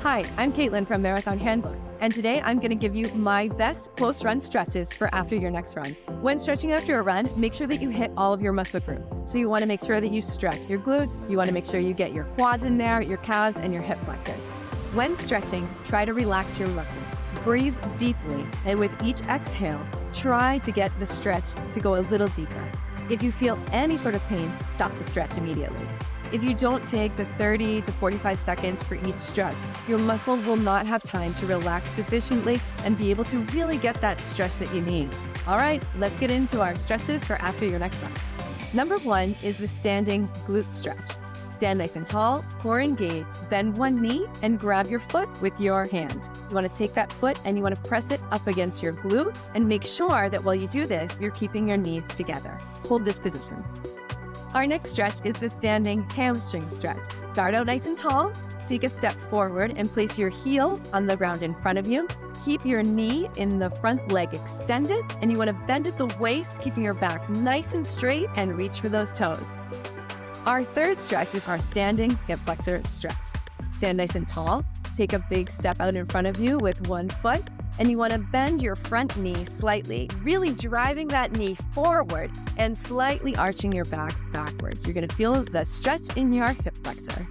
Hi, I'm Katelyn from Marathon Handbook, and today I'm going to give you my best post-run stretches for after your next run. When stretching after a run, make sure that you hit all of your muscle groups. So you want to make sure that you stretch your glutes, you want to make sure you get your quads in there, your calves, and your hip flexors. When stretching, try to relax your muscles. Breathe deeply, and with each exhale, try to get the stretch to go a little deeper. If you feel any sort of pain, stop the stretch immediately. If you don't take the 30 to 45 seconds for each stretch, your muscle will not have time to relax sufficiently and be able to really get that stretch that you need. All right, let's get into our stretches for after your next run. Number 1 is the standing glute stretch. Stand nice and tall, core engaged, bend one knee, and grab your foot with your hand. You want to take that foot and you want to press it up against your glute and make sure that while you do this, you're keeping your knees together. Hold this position. Our next stretch is the standing hamstring stretch. Start out nice and tall, take a step forward and place your heel on the ground in front of you. Keep your knee in the front leg extended, and you want to bend at the waist, keeping your back nice and straight and reach for those toes. Our third stretch is our standing hip flexor stretch. Stand nice and tall, take a big step out in front of you with one foot, and you want to bend your front knee slightly, really driving that knee forward and slightly arching your back backwards. You're going to feel the stretch in your hip flexor.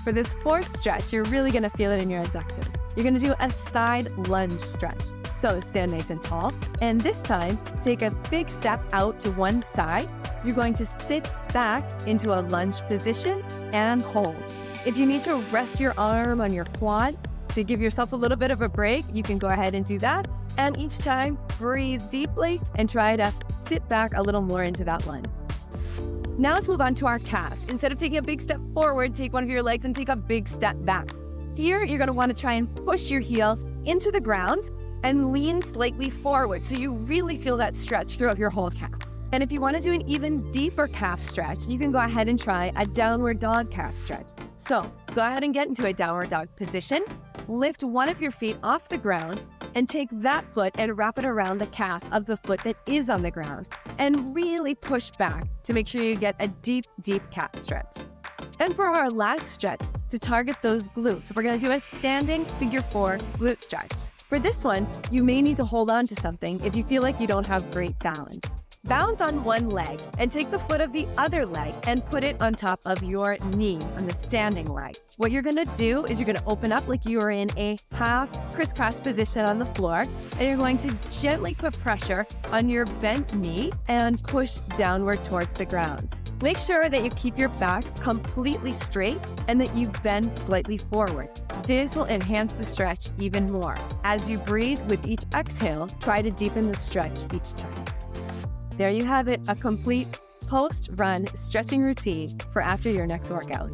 For this fourth stretch, you're really going to feel it in your adductors. You're going to do a side lunge stretch. So stand nice and tall, and this time, take a big step out to one side. You're going to sit back into a lunge position and hold. If you need to rest your arm on your quad, to give yourself a little bit of a break, you can go ahead and do that. And each time, breathe deeply and try to sit back a little more into that lunge. Now let's move on to our calves. Instead of taking a big step forward, take one of your legs and take a big step back. Here, you're gonna wanna try and push your heel into the ground and lean slightly forward so you really feel that stretch throughout your whole calf. And if you wanna do an even deeper calf stretch, you can go ahead and try a downward dog calf stretch. So go ahead and get into a downward dog position. Lift one of your feet off the ground and take that foot and wrap it around the calf of the foot that is on the ground and really push back to make sure you get a deep, deep calf stretch. And for our last stretch, to target those glutes, we're going to do a standing figure 4 glute stretch. For this one, you may need to hold on to something if you feel like you don't have great balance. Balance on one leg and take the foot of the other leg and put it on top of your knee on the standing leg. What you're gonna do is you're gonna open up like you are in a half crisscross position on the floor, and you're going to gently put pressure on your bent knee and push downward towards the ground. Make sure that you keep your back completely straight and that you bend slightly forward. This will enhance the stretch even more. As you breathe with each exhale, try to deepen the stretch each time. There you have it, a complete post-run stretching routine for after your next workout.